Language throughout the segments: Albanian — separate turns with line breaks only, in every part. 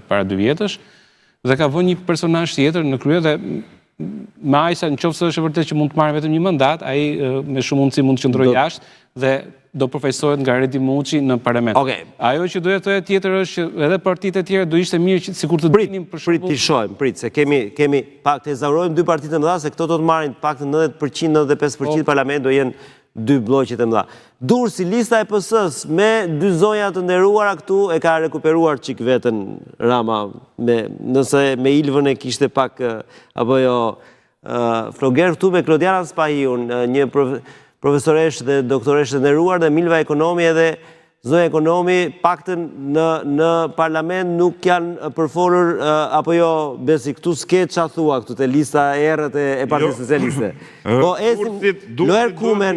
para 2 vjetësh, dhe ka vënë një personazh tjetër në krye dhe me ajsa në qoftë se është vërtet që mund të marrë vetëm një mandat, ai me shumë mundësi mund të qëndrojë jashtë dhe do përfaqësohet nga Redi Muçi në parlament. Ajo që doja të thoya tjetër është që edhe partitë e tjera do ishte mirë që sikur të dinim për shembull.
Prit të shohim, se kemi pak të ezaurojmë 2 partitë të mëdha se këto do të marrin pak të 90%, 95% parlament do jenë 2 bloqet e mëdha. Durrësi, lista e PS-s me 2 zonja të nderuara këtu e ka rekuperuar çik veten Rama, nëse me Ilvën e kishte pak apo jo Floger këtu me Klodiana Spahiun, një profesoresh dhe doktoresh të nderuar dhe Milva Ekonomi edhe zonja Ekonomi, paktën në parlament nuk janë përfolur apo jo besi këtu s'ke qa thua këtu të lista erët e Partisë Socialiste. Po esim Loer Kumen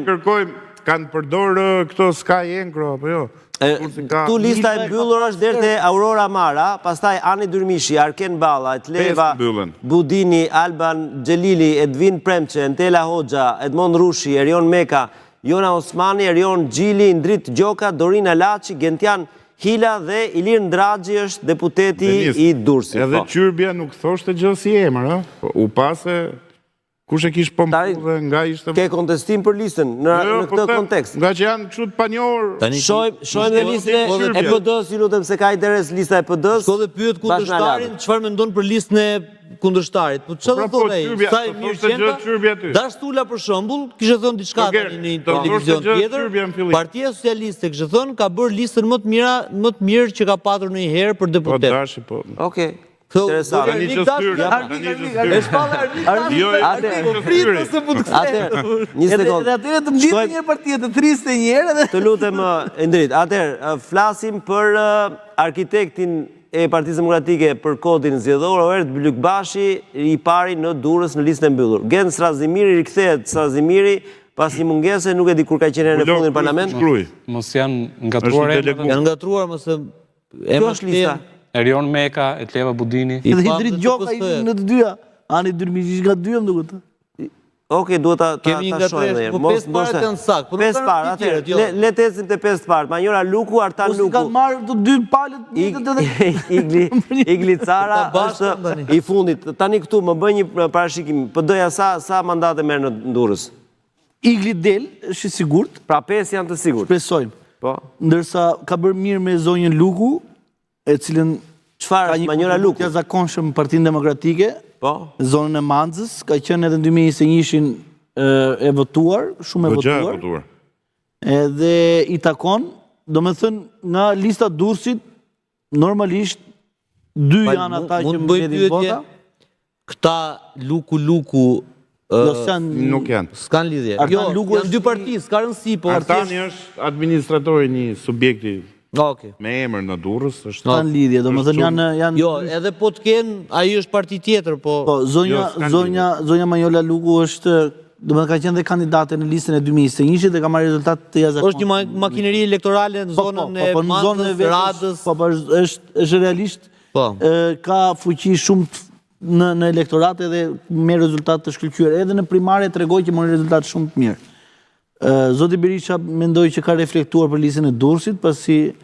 kanë përdorë këto Sky Enkro apo jo?
Tu lista e mbyllur është deri te Aurora Mara, pastaj Ani Dyrmishi, Arken Balla, Etleva Budini, Alban Xhelili, Edvin Premçe, Entela Hoxha, Edmond Rushi, Erion Meka, Jona Osmani, Erion Gjili, Indrit Gjoka, Dorina Laçi, Gentian Hila dhe Ilir Ndraxhi është deputeti i Durrësit.
Edhe Qyrbja nuk thoshte gjë si emër, u pase kush e kish pompull dhe nga ishte...
Ke kontestim për listën në këtë kontekst?
Nga që janë kështu të panjohur...
Shojmë dhe listën e PD-s, ju lutem se ka interes lista e PD-s...
Shko dhe pyet kundërshtarin, çfarë mendon për listën e kundërshtarit? Po çfarë do thonë ai? Sa i mirë qenë? Dashtula për shembull, kishte thënë diçka tani në televizion tjetër. Partia Socialiste kishte thënë ka bërë listën më të mirë që ka patur ndonjëherë për deputet.
Okej.
Interesant.
Atëherë të mditë një partia të triste njërë.
Të lutem, Indrit, atëherë, flasim për arkitektin e Partisë Demokratike për kodin zgjedhor, Roert Blykbashi, i pari në Durrës në listën e mbyllur. Gen Strazimiri, rikthehet Strazimiri, pas një mungese, nuk e di kur ka qenë në fundin parlament.
Mos janë ngatruar.
Janë ngatruar, mos e...
Kjo është lista.
Erion Meka, Etleva Budini.
Edhe Indrit Gjoka në të dyja. Ani Dyrmishi nga të dyja më duket.
Okej, duhet ta shohim edhe.
Po 5 parë janë sakt.
5 parë, atëherë. Le të ecim te 5 parë. Manjora Luku, Artan Luku.
Kanë marrë të 2 palët.
Igli Cara është i fundit. Tani këtu më bëj një parashikim. PD-ja sa mandate merr në Durrës?
Igli del, është i sigurt.
Pra 5 janë të sigurt.
Shpresojmë.
Po.
Ndërsa ka bërë mirë me zonjën Luku, e cilën
çfarë është Manjora Luku?
Ka zakonshëm Partinë Demokratike, zonën e Manzës, ka qenë edhe në 2021-shin e votuar, shumë e votuar. Edhe i takon, do me thënë nga lista Durrësit, normalisht 2 janë ata që më vedin vota.
Këta Luku
nuk janë.
S'kan lidhje. Jo, janë 2 parti, s'ka rëndësi.
Artani është administratori një subjekti me emër në Durrës.
S'kan lidhje, do me thënë janë...
Jo, edhe po të kenë, ai është parti tjetër, po...
Zonja Manjola Luku është... Do me ka qenë dhe kandidate në listën e 2021 dhe ka marrë rezultat të jashtëzakonshme.
Është një makineri elektorale në zonën e Mandës, Radës...
Po, është realisht, ka fuqi shumë në elektorate dhe me rezultat të shkëlqyer. Edhe në primare tregoj që morën rezultat shumë të mirë. Zoti Berisha mendoj që ka reflektuar për listën e Durrësit, pasi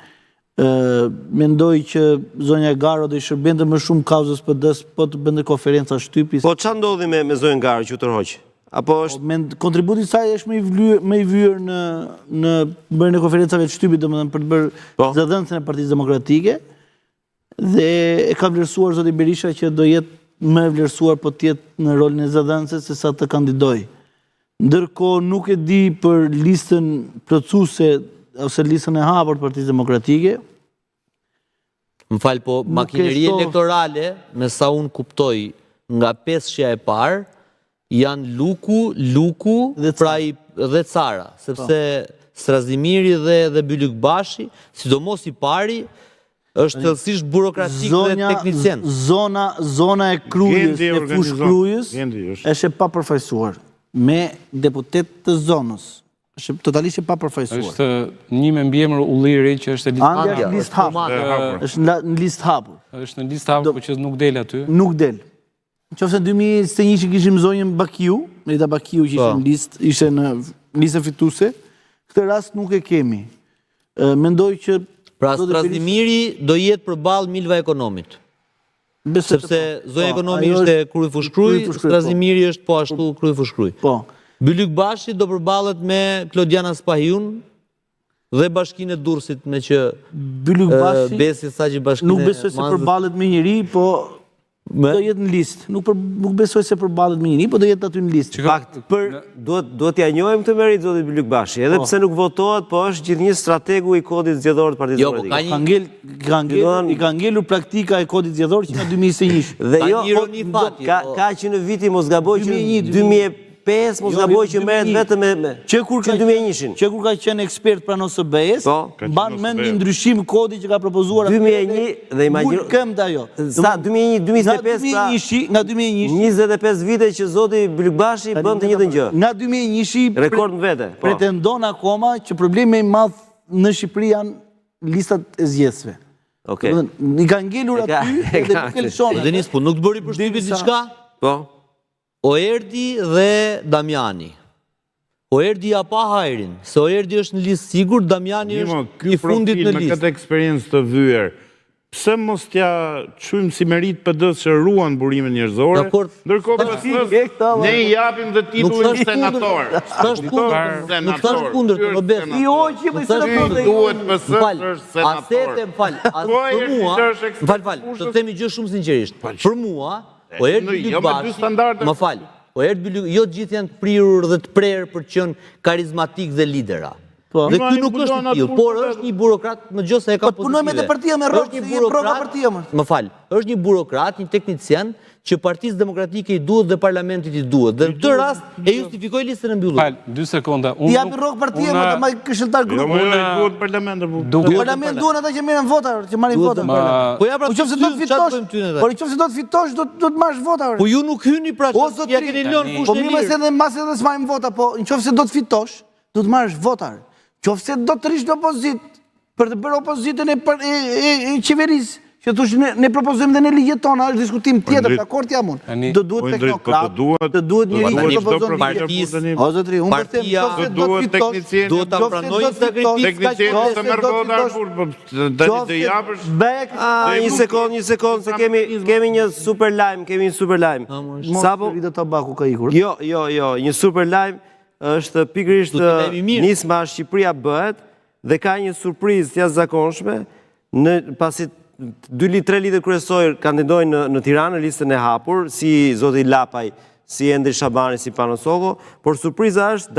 mendoj që zonja Garo do i shërbente më shumë kauzës PD-s, po të bënte konferenca shtypi.
Po ç'a ndodhi me zonjën Garo që tërhoq? Apo është
kontributi i saj është më i vyer në bërjen e konferencave të shtypit, domethënë për të bërë zëdhënësin e Partisë Demokratike, dhe e ka vlerësuar zoti Berisha që do jetë më e vlerësuar po të jetë në rolin e zëdhënësit se sa të kandidojë. Ndërkohë nuk e di për listën plotësuese ose listën e hapur të Partisë Demokratike.
Më fal, po makineria elektorale, me sa unë kuptoj nga 5-shja e parë, janë Luku dhe Cara, sepse Strazimiri dhe Blykbashi, sidomos i pari, është thellësisht burokratik dhe teknicien.
Zona e Krujës, e fush Krujës, është e papërfaqësuar me deputet të zonës. është totalisht e papërfaqësuar.
Është një me mbiemër Ulliri që është
në listë hapur. Është në listë hapur.
Është në listë hapur, por që nuk del aty.
Nuk del. Qofse në 2021 kishim zonjën Bakiu, Merita Bakiu që ishte në listën fituese, këtë rast nuk e kemi. Mendoj që
Pra Strazimiri do jetë përballë Milva Ekonomit. Sepse zonja Ekonomi ishte Krye Fushkruj, Strazimiri është po ashtu Krye Fushkruj.
Po.
Bylyk Bashi do përballet me Klodiana Spahiun dhe Bashkinë e Durrësit, me që
Bylyk Bashi
Besi sa që Bashkinë
nuk besoj se përballet me njëri, po do jetë në listë. Nuk besoj se përballet me njëri, po do jetë aty në listë.
Fakt, duhet t'ja njohim këtë merit zotit Bylyk Bashi, edhe pse nuk votohet, po është gjithnjë strategu i kodit zgjedhor të Partisë Demokratike.
I ka ngelur praktika e kodit zgjedhor që nga 2021.
Dhe jo, ka që në viti mos gaboj që 2005 mos gaboj që merret vetëm me
që kur ka
2001-shin.
Që kur ka qenë ekspert pranë OSBE-s, mban mend një ndryshim kodi që ka propozuar
2001 dhe imagjino
këmbë ajo.
Sa 2001-2025 pra
nga 2001
25 vite që zoti Bylyk Bashi bën të njëjtën gjë.
Nga 2001
Rekord në vete.
Pretendon akoma që problemi i madh në Shqipëri janë listat e zgjedhësve.
Okej.
I ka ngelur aty dhe nuk e lëshon.
Denis, po nuk të bëri përshtypje diçka?
Po.
Oerdi dhe Damiani. Oerdi ja pa hajrin, se Oerdi është në listë sigur, Damiani është i fundit në
Me
listë.
këtë eksperiencë të vyer, pse mos t'ja çujmë si merit PD-s që ruan burimin njerëzore, ndërkohë ne i japim dhe titullin senator.
Nuk thash kundër, më bes.
Jo, që më senator.
Duhet PS është senator.
Asete, për mua, të themi gjë shumë sinqerisht. Për mua, Oerdi Bylyk Bashi, më fal, Oerdi Bylyk, jo të gjithë janë të prirur dhe të prerë për të qenë karizmatik dhe lidera. Dhe ky nuk është i tillë, por është një burokrat, më gjë se e ka pozitive.
Po punoj me të partia me rrok, si e proga partia më.
Më fal, është një burokrat, një teknicien që Partisë Demokratike i duhet dhe Parlamentit i duhet. Dhe në këtë rast e justifikoj listën e mbyllur.
Fal, 2 sekonda.
Ti japi rrok partia më të maj këshilltar
Jo,
grup.
duhet parlamenti.
Parlament duhen ata që merren vota, që marrin vota.
Po ja pra,
Nëse do të fitosh, por nëse do të fitosh, do të marrësh vota.
Po ju nuk hyni pra, ja keni lënë
Po
fushën e
mirë se
lirë.
edhe mbas edhe s'marrim vota, po nëse do të fitosh, do të marrësh vota. Nëse do të rish në opozitë për të bërë opozitën e qeverisë, që thosh ne propozojmë dhe ne ligjet tona, është diskutim tjetër, dakord jam unë. Do duhet teknokrat, do duhet njëri që propozon
partisë.
O zotri, unë po them, nëse do të fitosh,
duhet ta pranojë sakrificën
Teknicien të merr vota tani të japësh.
Një sekond, se kemi një super lajm,
Sapo Rita Tabaku ka ikur.
Jo, një super lajm është pikërisht nisma Shqipëria bëhet dhe ka një surprizë të jashtëzakonshme, pasi 2-3 lidhë kryesor kandidojnë në Tiranë në listën e hapur, si zoti Lapaj, si Endri Shabani, si Pano Soko, por surpriza është